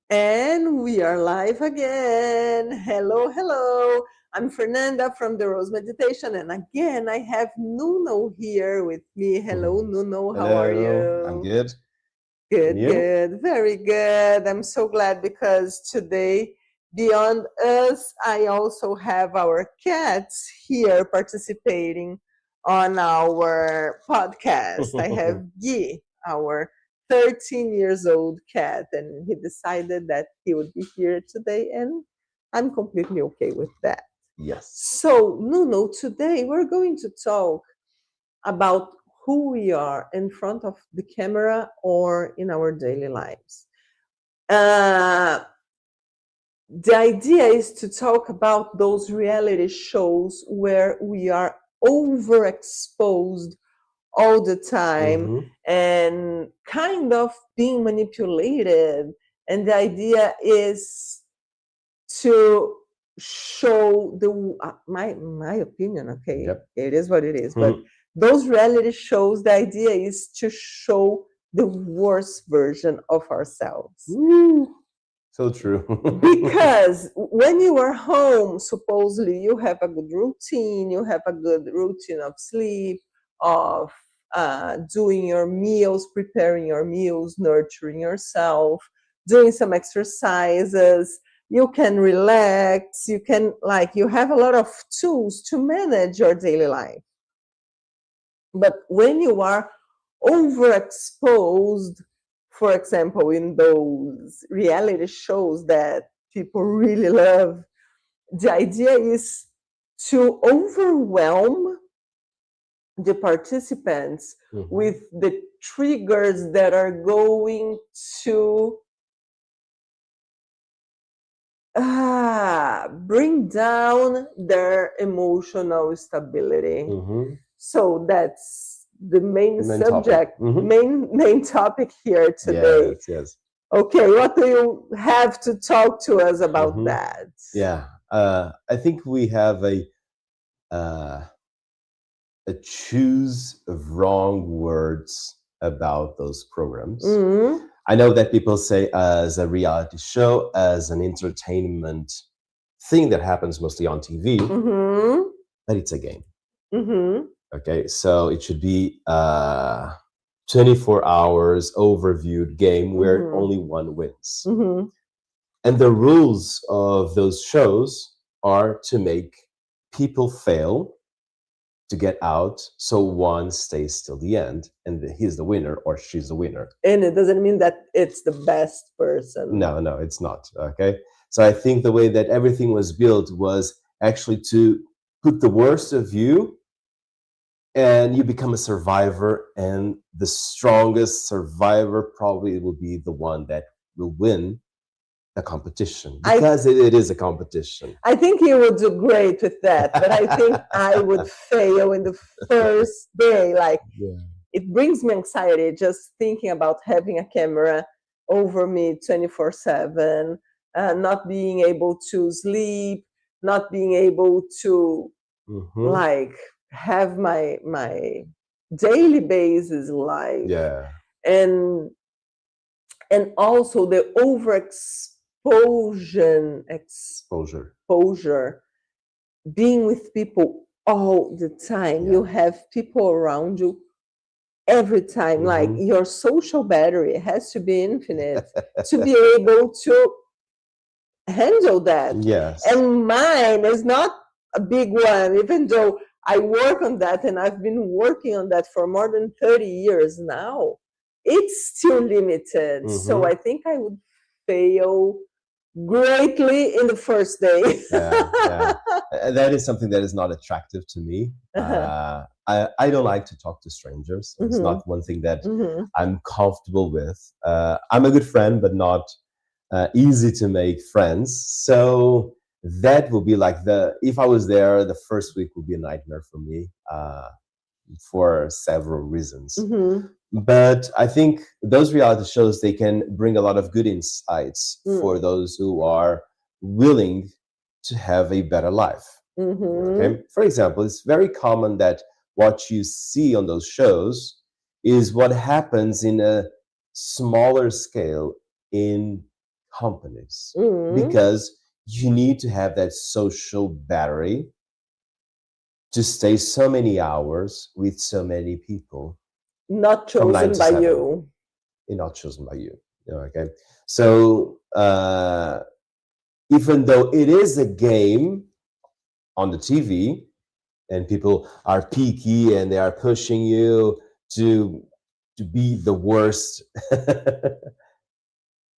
And we are live again. Hello, hello. I'm Fernanda from the Rose Meditation, and again I have Nuno here with me. Hello, Nuno. How are Hello, I'm you? good. And Good, you? good, very good. I'm so glad because today, beyond us, I also have our cats here participating on our podcast. I have Guy, our 13 years old cat, and he decided that he would be here today, and I'm completely okay with that. Yes. So, Nuno, today we're going to talk about who we are in front of the camera or in our daily lives. Uh, the idea is to talk about those reality shows where we are overexposed all the time and kind of being manipulated. And the idea is to show my opinion. Okay, Yep. it is what it is, but those reality shows, the idea is to show the worst version of ourselves. So true. Because when you are home, supposedly you have a good routine, you have a good routine of sleep, of doing your meals, preparing your meals, nurturing yourself, doing some exercises. You can relax, you can, like, you have a lot of tools to manage your daily life. But when you are overexposed, for example, in those reality shows that people really love, the idea is to overwhelm the participants with the triggers that are going to bring down their emotional stability. So that's the main subject, main topic here today. Yes. Okay, what do you have to talk to us about that? Yeah. I think we have a choose of wrong words about those programs. I know that people say as a reality show, as an entertainment thing that happens mostly on TV, but it's a game. Okay, so it should be 24 hours overviewed game where only one wins. And the rules of those shows are to make people fail to get out, so one stays till the end, and he's the winner or she's the winner. And it doesn't mean that it's the best person. No, it's not. Okay, so I think the way that everything was built was actually to put the worst of you, and you become a survivor, and the strongest survivor probably will be the one that will win the competition, because it is a competition. I think you would do great with that, but I think I would fail in the first day. Like, it brings me anxiety just thinking about having a camera over me 24/7, not being able to sleep, not being able to like have my daily basis life. And also the exposure, being with people all the time. You have people around you every time. Like, your social battery has to be infinite to be able to handle that. And mine is not a big one, even though I work on that, and I've been working on that for more than 30 years now. It's still limited. So I think I would fail greatly in the first day. That is something that is not attractive to me. I don't like to talk to strangers. It's not one thing that I'm comfortable with. I'm a good friend, but not easy to make friends. So that will be like if I was there, the first week would be a nightmare for me, for several reasons. But I think those reality shows, they can bring a lot of good insights for those who are willing to have a better life. Okay? For example, it's very common that what you see on those shows is what happens in a smaller scale in companies Mm. because you need to have that social battery to stay so many hours with so many people Not from nine chosen to by seven. you. You're not chosen by you. Okay. So even though it is a game on the TV and people are peaky and they are pushing you to be the worst,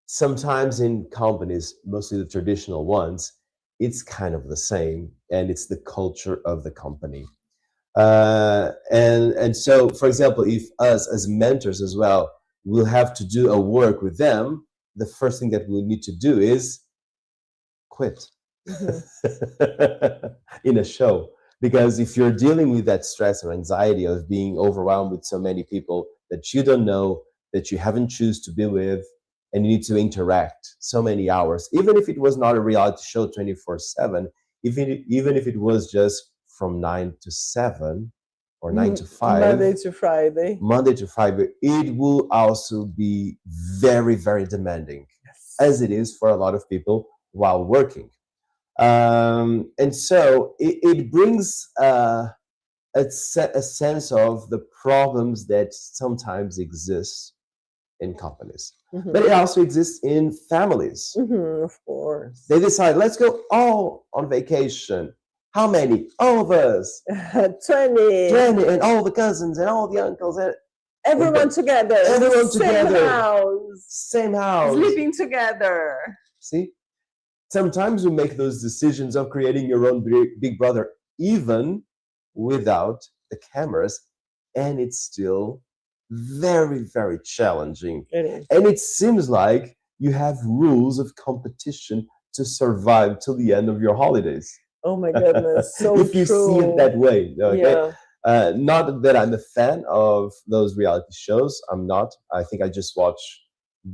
sometimes in companies, mostly the traditional ones, it's kind of the same, and it's the culture of the company. And so, for example, if us as mentors as well will have to do a work with them, the first thing that we need to do is quit Mhm. in a show. Because if you're dealing with that stress or anxiety of being overwhelmed with so many people that you don't know, that you haven't choose to be with, and you need to interact so many hours, even if it was not a reality show 24/7, even if it was just from 9 to 7 or nine Mhm. to Monday five, to Friday. Monday to Friday, it will also be very, very demanding, as Yes. it is for a lot of people while working. And so it brings a sense of the problems that sometimes exist in companies, but it Mhm. also exists in families. Mhm. Of course. They decide, let's go all on vacation. How many? All of us. 20. 20, and all the cousins and all the uncles and Everyone together in the everyone same together, house, same house. sleeping together. See, sometimes you make those decisions of creating your own big brother even without the cameras, and it's still very, very challenging. It is. And it seems like you have rules of competition to survive till the end of your holidays. Oh my goodness, so If you see it true. that way, okay. Yeah. Not that I'm a fan of those reality shows. I'm not. I think I just watched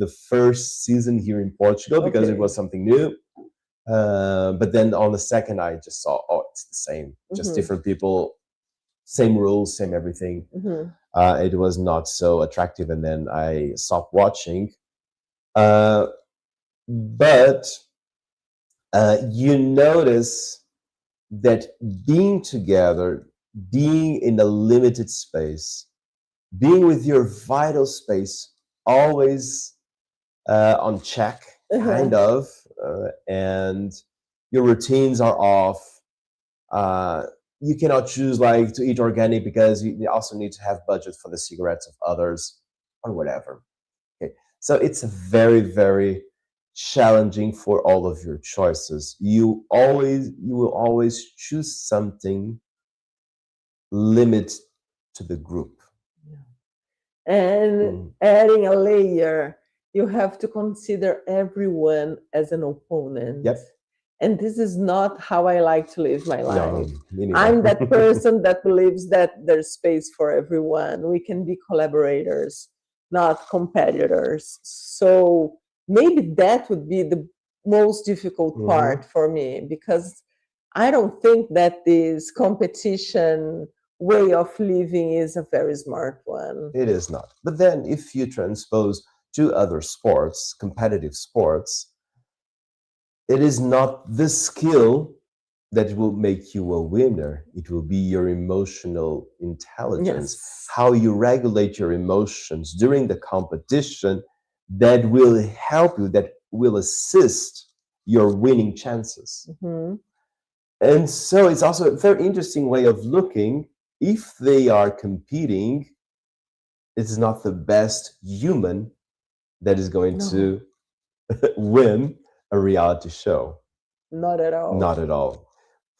the first season here in Portugal because it Okay. was something new. But then on the second, I just saw, oh, it's the same, just Mhm. different people, same rules, same everything. Mhm. It was not so attractive, and then I stopped watching. Uh, but you notice that being together, being in a limited space, being with your vital space, always on check, kind Uh-huh. of, and your routines are off. Uh, you cannot choose like to eat organic because you also need to have budget for the cigarettes of others or whatever. Okay, so it's very, very challenging for all of your choices. You will always choose something limit to the group. And Mm. adding a layer, you have to consider everyone as an opponent. Yep. And this is not how I like to live my No, life. me neither. I'm that person that believes that there's space for everyone. We can be collaborators, not competitors. So maybe that would be the most difficult Hmm. part for me because I don't think that this competition way of living is a very smart one. It is not. But then, if you transpose to other sports, competitive sports, it is not the skill that will make you a winner. It will be your emotional intelligence, Yes. how you regulate your emotions during the competition that will help you, that will assist your winning chances. Mhm. And so it's also a very interesting way of looking. If they are competing, it's not the best human that is going No, to win a reality show. not at Not all. at all.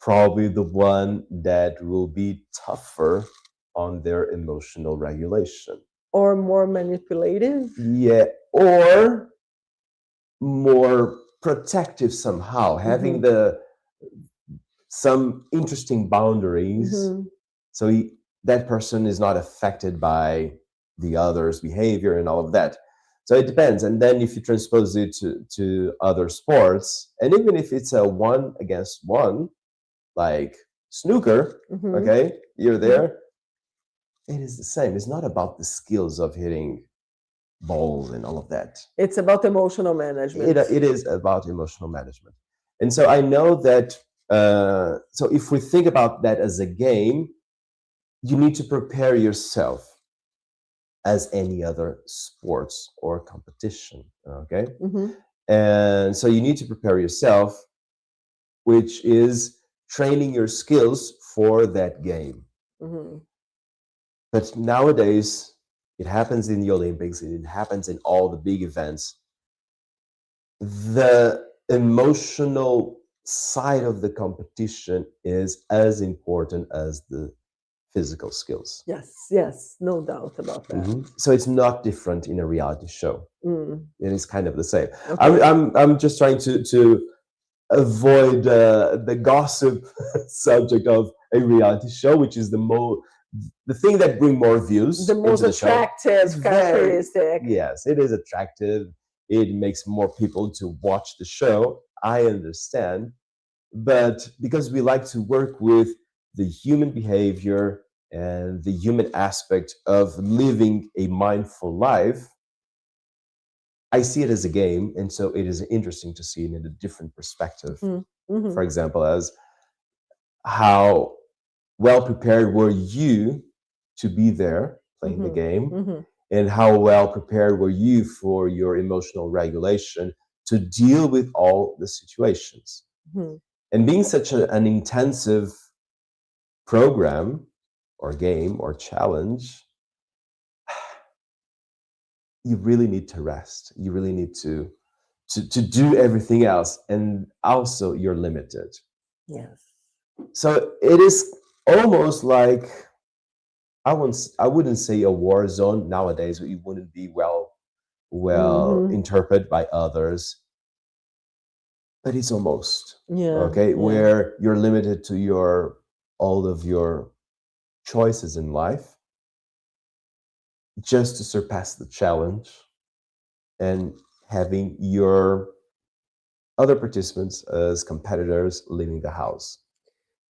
Probably the one that will be tougher on their emotional regulation. Or more manipulative. Yeah, or more protective somehow, having Mhm. the some interesting boundaries Mhm. so that person is not affected by the other's behavior and all of that. So it depends. And then if you transpose it to other sports, and even if it's a one against one, like snooker, Mhm. okay, you're Mhm. there, it is the same. It's not about the skills of hitting balls and all of that. It's about emotional management. It is about emotional management. And so I know that, so if we think about that as a game, you need to prepare yourself as any other sports or competition. Okay. Mm-hmm. And so you need to prepare yourself, which is training your skills for that game. Mm-hmm. But nowadays, it happens in the Olympics, it happens in all the big events. The emotional side of the competition is as important as the physical skills. Yes, yes, no doubt about that. So it's not different in a reality show. Mm. It is kind of the same. Okay. I'm just trying to avoid the gossip subject of a reality show, which is the thing that bring more views The most into the show. attractive characteristic. Yes, it is attractive. It makes more people to watch the show. I understand, but because we like to work with the human behavior and the human aspect of living a mindful life, I see it as a game, and so it is interesting to see it in a different perspective. Mm-hmm. For example, as how well prepared were you to be there playing the game, Mm-hmm. and how well prepared were you for your emotional regulation to deal with all the situations. Mm-hmm. And being such an intensive program or game or challenge, you really need to rest. You really need to do everything else, and also you're limited. Yes. So it is almost like I wouldn't say a war zone nowadays. It wouldn't be well interpreted by others, but it's almost okay, where you're limited to your all of your choices in life just to surpass the challenge and having your other participants as competitors leaving the house.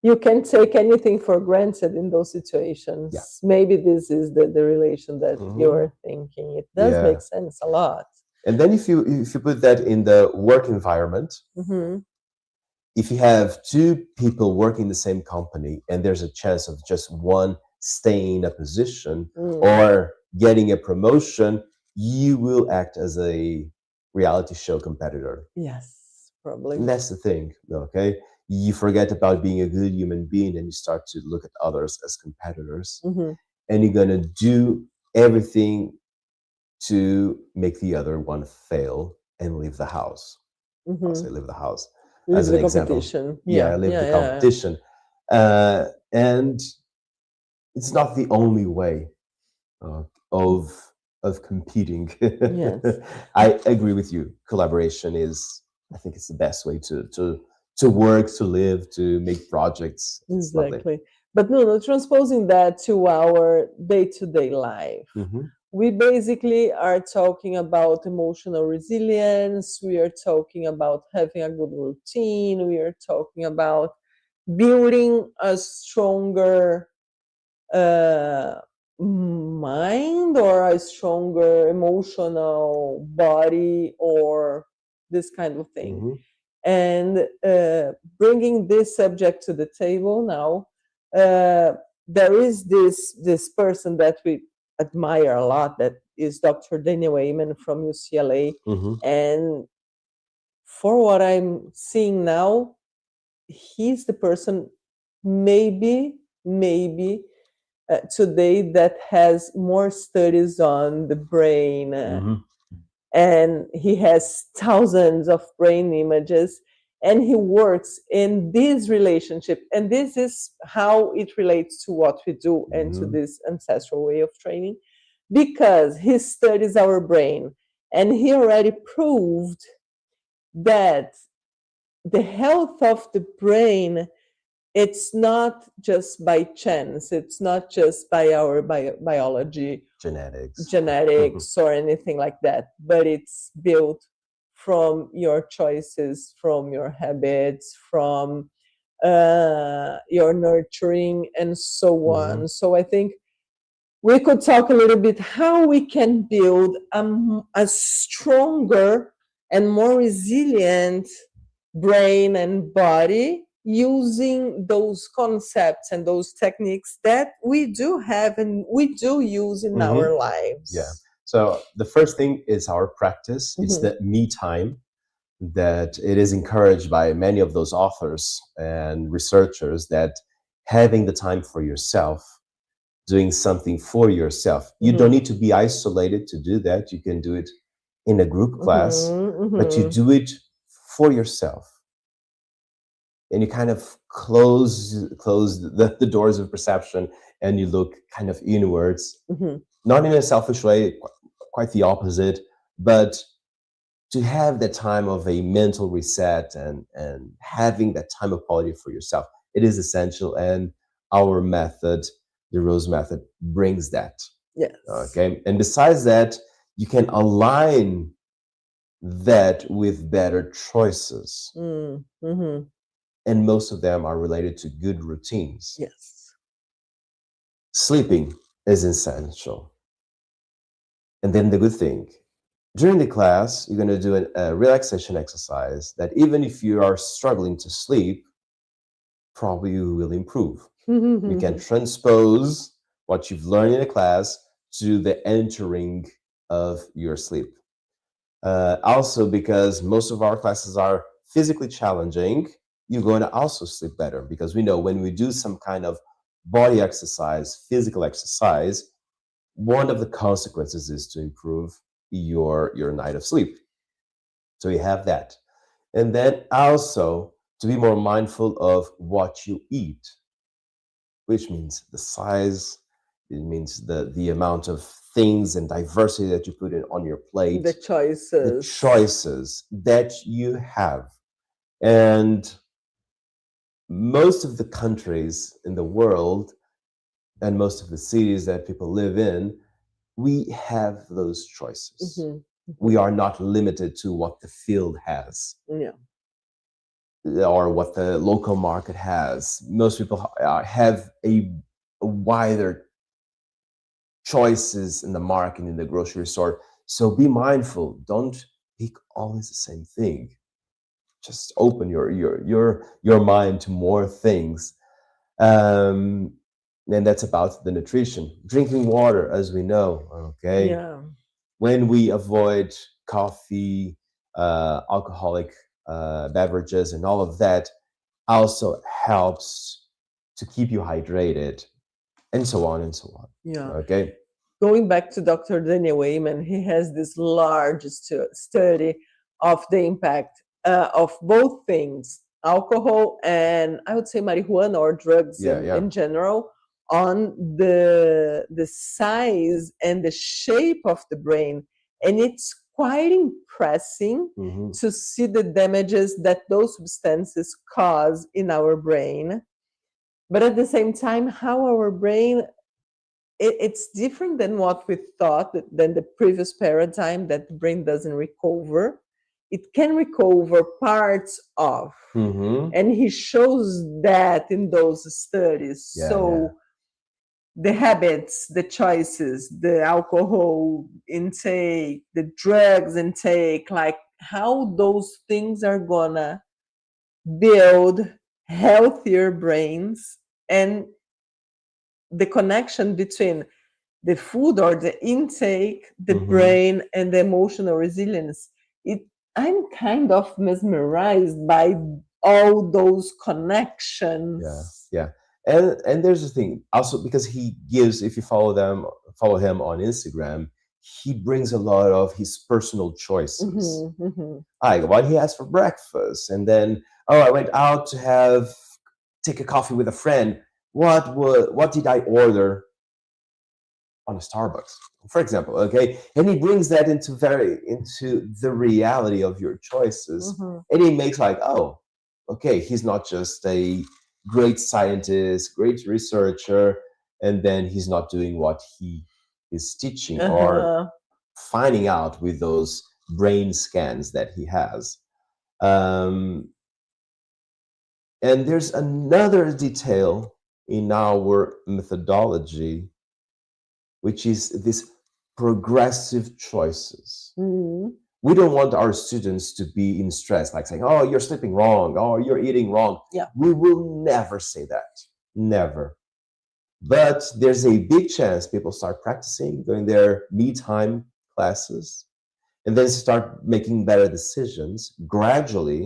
You can take anything for granted in those situations. Yeah. Maybe this is the relation that you're thinking. It does make sense a lot. And then if you put that in the work environment, if you have two people working in the same company and there's a chance of just one staying in a position or getting a promotion, you will act as a reality show competitor. Yes, probably. And that's the thing, okay? You forget about being a good human being and you start to look at others as competitors. And you're going to do everything to make the other one fail and leave the house. I'll say leave the house as an example. Leave the competition. And it's not the only way of competing. Yes. I agree with you. Collaboration is, I think it's the best way to work, to live, to make projects. It's Exactly. lovely. But no, transposing that to our day-to-day life. We basically are talking about emotional resilience. We are talking about having a good routine. We are talking about building a stronger mind or a stronger emotional body or this kind of thing. And bringing this subject to the table now, there is this person that we admire a lot, that is Dr. Daniel Amen from UCLA. And for what I'm seeing now, he's the person maybe today that has more studies on the brain, and he has thousands of brain images, and he works in this relationship, and this is how it relates to what we do and to this ancestral way of training, because he studies our brain, and he already proved that the health of the brain, it's not just by chance, it's not just by our biology, genetics or anything like that, but it's built from your choices, from your habits, from your nurturing, and so on. So I think we could talk a little bit how we can build a stronger and more resilient brain and body using those concepts and those techniques that we do have and we do use in our lives. Yeah. So the first thing is our practice. It's the me time that it is encouraged by many of those authors and researchers that having the time for yourself, doing something for yourself. You don't need to be isolated to do that. You can do it in a group class, but you do it for yourself. And you kind of close the doors of perception and you look kind of inwards, not in a selfish way, quite the opposite, but to have that time of a mental reset and having that time of quality for yourself, it is essential. And our method, the Rose method, brings that. Yes. Okay. And besides that, you can align that with better choices. And most of them are related to good routines. Yes. Sleeping is essential. And then the good thing, during the class, you're going to do a relaxation exercise that even if you are struggling to sleep, probably you will improve. You can transpose what you've learned in a class to the entering of your sleep. Also, because most of our classes are physically challenging, you're going to also sleep better, because we know when we do some kind of body exercise, physical exercise, one of the consequences is to improve your night of sleep. So you have that. And then also to be more mindful of what you eat, which means the size, it means the amount of things and diversity that you put in on your plate, the choices that you have. And most of the countries in the world and most of the cities that people live in, we have those choices. We are not limited to what the field has. Yeah. Or what the local market has. Most people have a wider choices in the market, in the grocery store. So be mindful. Don't pick always the same thing. Just open your mind to more things. And that's about the nutrition. Drinking water, as we know, okay? Yeah. When we avoid coffee, alcoholic beverages, and all of that, also helps to keep you hydrated, and so on and so on. Yeah. Okay. Going back to Dr. Daniel Wayman, he has this large study of the impact of both things, alcohol and I would say marijuana or drugs in general, on the size and the shape of the brain. And it's quite impressive to see the damages that those substances cause in our brain. But at the same time, how our brain, it's different than what we thought, than the previous paradigm that the brain doesn't recover. It can recover parts of. And he shows that in those studies. The habits, the choices, the alcohol intake, the drugs intake, like how those things are gonna build healthier brains, and the connection between the food or the intake, the brain, and the emotional resilience. I'm kind of mesmerized by all those connections. Yeah. And there's the thing also, because he gives, if you follow him on Instagram, he brings a lot of his personal choices. Like what he has for breakfast, and then I went out to take a coffee with a friend. What did I order on a Starbucks, for example? Okay, and he brings that into the reality of your choices, and he makes like, oh, okay, he's not just a great scientist, great researcher, and then he's not doing what he is teaching or finding out with those brain scans that he has. And there's another detail in our methodology which is this progressive choices. Mhm. We don't want our students to be in stress, like saying, oh, you're sleeping wrong, oh, you're eating wrong. Yeah. We will never say that. Never. But there's a big chance people start practicing during their me time classes and then start making better decisions gradually.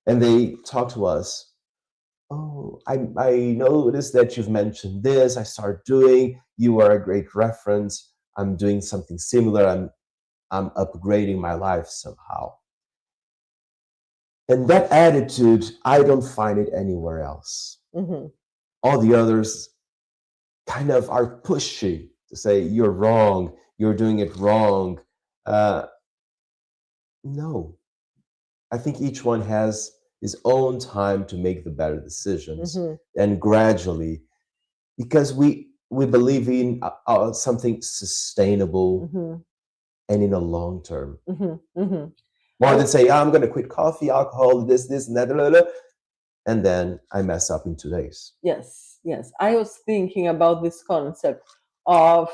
And they talk to us, oh, I noticed that you've mentioned this. I start doing, you are a great reference. I'm doing something similar. I'm upgrading my life somehow. And that attitude, I don't find it anywhere else. Mm-hmm. All the others kind of are pushy to say, you're wrong, you're doing it wrong. No, I think each one has his own time to make the better decisions, Mm-hmm. and gradually, because we believe in something sustainable Mm-hmm. and in a long term. Mm-hmm. Mm-hmm. More than say, I'm going to quit coffee, alcohol, this, and that, blah, blah, blah, and then I mess up in 2 days. Yes, yes. I was thinking about this concept of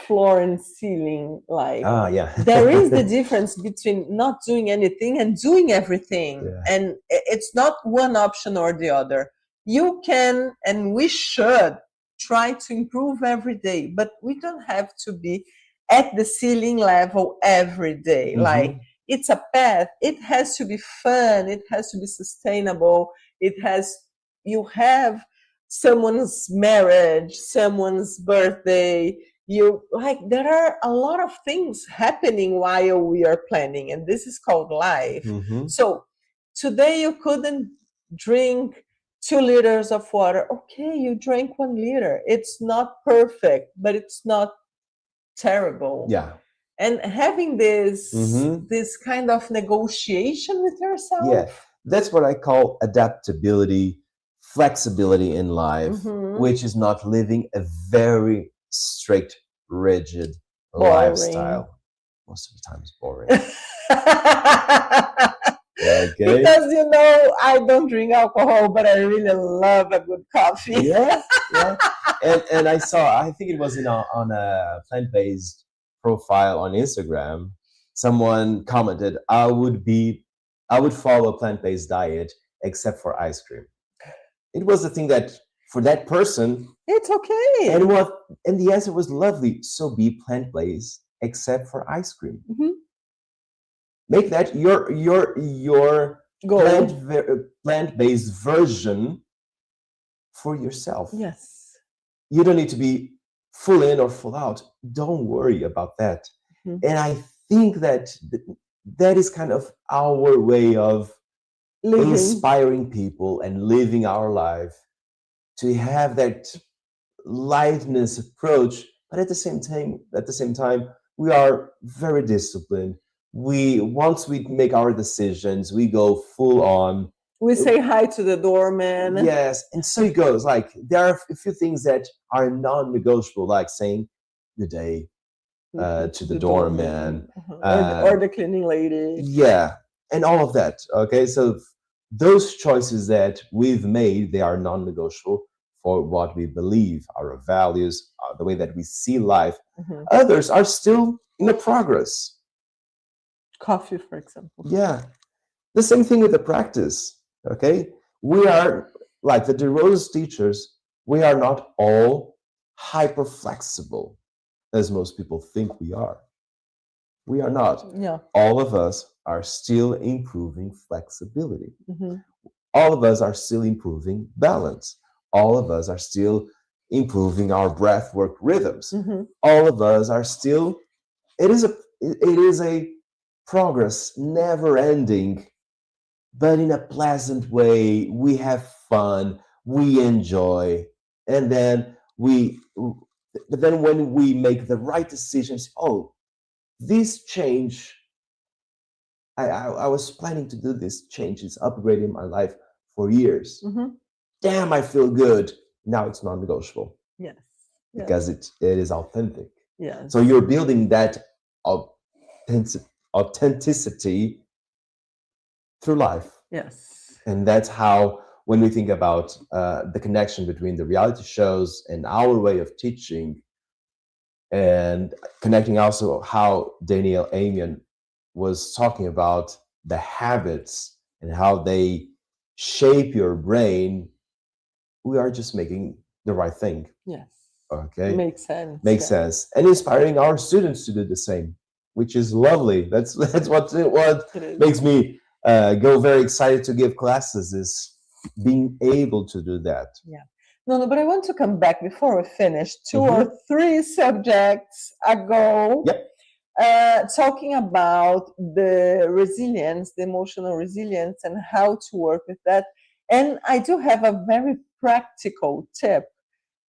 floor and ceiling life. Ah, yeah. There is the difference between not doing anything and doing everything. Yeah. And it's not one option or the other. You can, and we should, try to improve every day, but we don't have to be at the ceiling level every day. Like, it's a path. It has to be fun. It has to be sustainable. It has, you have someone's marriage, someone's birthday, you like, there are a lot of things happening while we are planning, and this is called life. Mhm. So today you couldn't drink 2 liters of water. Okay, you drank 1 liter. It's not perfect, but it's not terrible. Yeah. And having this Mhm. this kind of negotiation with yourself. Yeah. That's what I call adaptability, flexibility in life, Mhm. which is not living a very strict, rigid Boring. lifestyle. Most of the time it's boring. Okay. Because I don't drink alcohol, but I really love a good coffee. Yeah, yeah. And I saw, I think it was on a plant-based profile on Instagram, someone commented, I would follow a plant-based diet except for ice cream. It was the thing that for that person, It's okay. and the answer was lovely. So be plant-based except for ice cream. Mhm. Make that your Goal. plant-based version for yourself. Yes. You don't need to be full in or full out. Don't worry about that. Mhm. And I think that that is kind of our way of Living. inspiring people and living our life, to have that lightness approach, but at the same time, we are very disciplined. Once we make our decisions, we go full on. We say hi to the doorman. Yes, and so it goes. Like, there are a few things that are non-negotiable, like saying good day to the doorman, or the cleaning lady. yeah, and all of that. Okay, so those choices that we've made, they are non-negotiable for what we believe, our values, the way that we see life. Mhm. Others are still in a progress. Coffee, for example. Yeah, the same thing with the practice. Okay, we are like the DeRose teachers. We are not all hyper flexible as most people think we are. We are not. Yeah. All of us are still improving flexibility. Mhm. All of us are still improving balance. All of us are still improving our breath work rhythms. Mhm. All of us are still, it is a progress, never ending, but in a pleasant way. We have fun, we enjoy, and then when we make the right decisions, oh, this change, I was planning to do this change, it's upgrading my life for years. Mhm. Damn, I feel good. Now it's non-negotiable Yes. because it is authentic. Yes. So you're building that authenticity through life. Yes. And that's how, when we think about the connection between the reality shows and our way of teaching, And connecting also how Daniel Amian was talking about the habits and how they shape your brain, we are just making the right thing. Yes. Okay. Makes sense. Makes Yeah. sense. And inspiring our students to do the same, which is lovely. That's what It is. makes me go very excited to give classes, is being able to do that. Yeah. No, no, but I want to come back before we finish 2 Mhm. or 3 subjects ago, Yep. talking about the resilience, the emotional resilience, and how to work with that. And I do have a very practical tip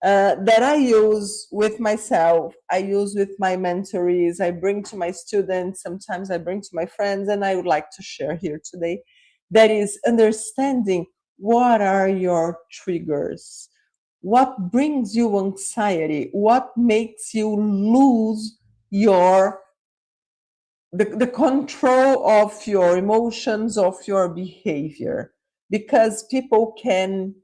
that I use with myself, I use with my mentorees, I bring to my students, sometimes I bring to my friends, and I would like to share here today. That is understanding what are your triggers, what brings you anxiety, what makes you lose your the control of your emotions, of your behavior, because people can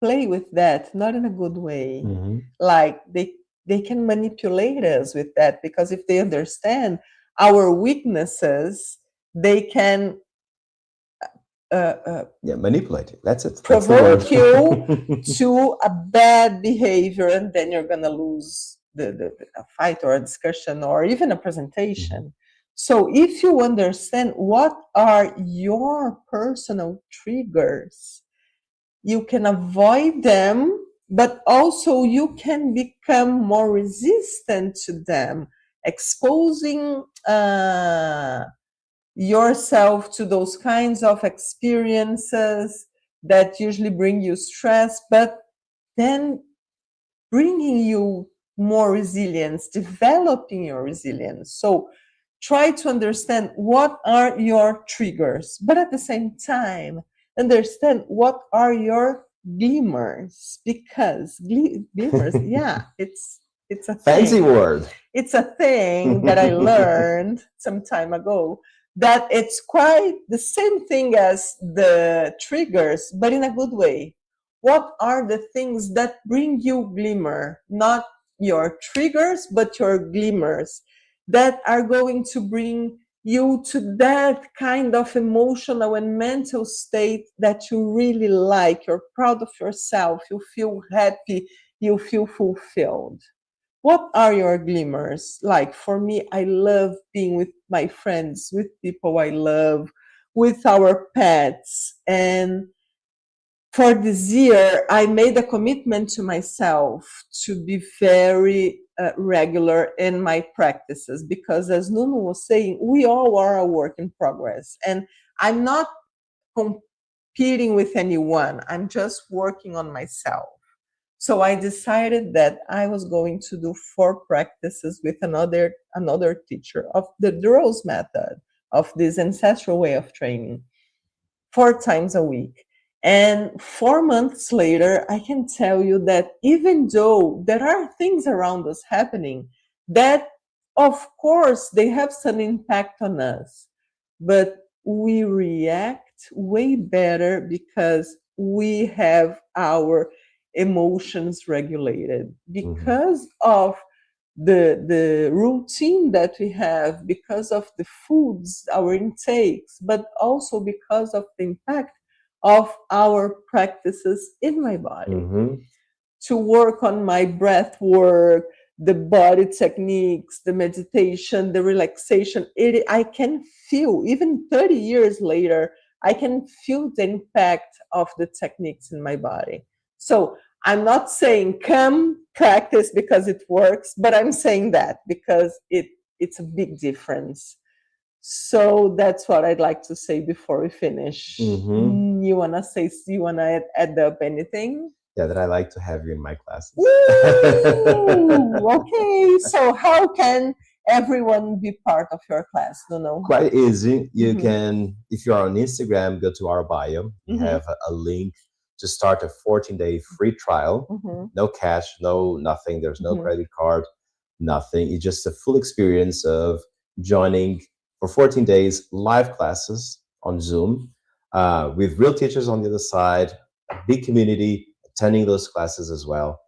play with that, not in a good way. Mhm. Like they can manipulate us with that, because if they understand our weaknesses, they can Yeah, manipulate it. That's it. That's the provoke you word. to a bad behavior, and then you're gonna lose a fight or a discussion or even a Mhm. presentation. So if you understand what are your personal triggers, you can avoid them, but also you can become more resistant to them, exposing yourself to those kinds of experiences that usually bring you stress, but then bringing you more resilience, developing your resilience. So try to understand what are your triggers, but at the same time, understand what are your glimmers, because glimmers, yeah, it's a Fancy thing. word. It's a thing that I learned some time ago, that it's quite the same thing as the triggers, but in a good way. What are the things that bring you glimmer? Not your triggers, but your glimmers that are going to bring you to that kind of emotional and mental state that you really like. You're proud of yourself, you feel happy, you feel fulfilled. What are your glimmers? Like for me, I love being with my friends, with people I love, with our pets. And for this year, I made a commitment to myself to be very regular in my practices, because, as Nuno was saying, we all are a work in progress. And I'm not competing with anyone, I'm just working on myself. So I decided that I was going to do 4 practices with another teacher of the Rose method, of this ancestral way of training, 4 times a week. And 4 months later, I can tell you that even though there are things around us happening that, of course, they have some impact on us, but we react way better because we have our emotions regulated, Mhm. because of the routine that we have, because of the foods, our intakes, but also because of the impact of our practices in my body. Mhm. To work on my breath work, the body techniques, the meditation, the relaxation, I can feel, even 30 years later, I can feel the impact of the techniques in my body. So I'm not saying come practice because it works, but I'm saying that because it's a big difference. So that's what I'd like to say before we finish. Mhm. You wanna add up anything? Yeah, that I like to have you in my classes. Woo! Okay, so how can everyone be part of your class? No, no. Quite easy. You Mhm. can, if you are on Instagram, go to our bio. We Mhm. have a link to start a 14-day free trial. Mhm. No cash, no nothing. There's no Mhm. credit card, nothing. It's just a full experience of joining for 14 days live classes on Zoom with real teachers on the other side, a big community attending those classes as well.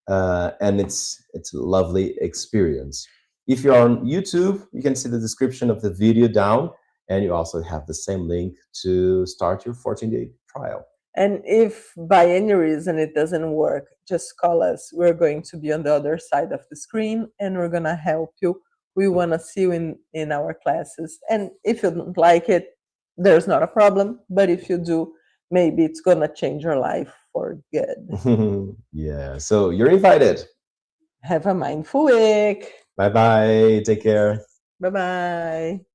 and it's a lovely experience. If you're on YouTube, you can see the description of the video down, and you also have the same link to start your 14-day trial. And if by any reason it doesn't work, just call us. We're going to be on the other side of the screen and we're going to help you. We want to see you in our classes. And if you don't like it, there's not a problem. But if you do, maybe it's going to change your life for good. Yeah, so you're invited. Have a mindful week. Bye bye. Take care. Bye bye.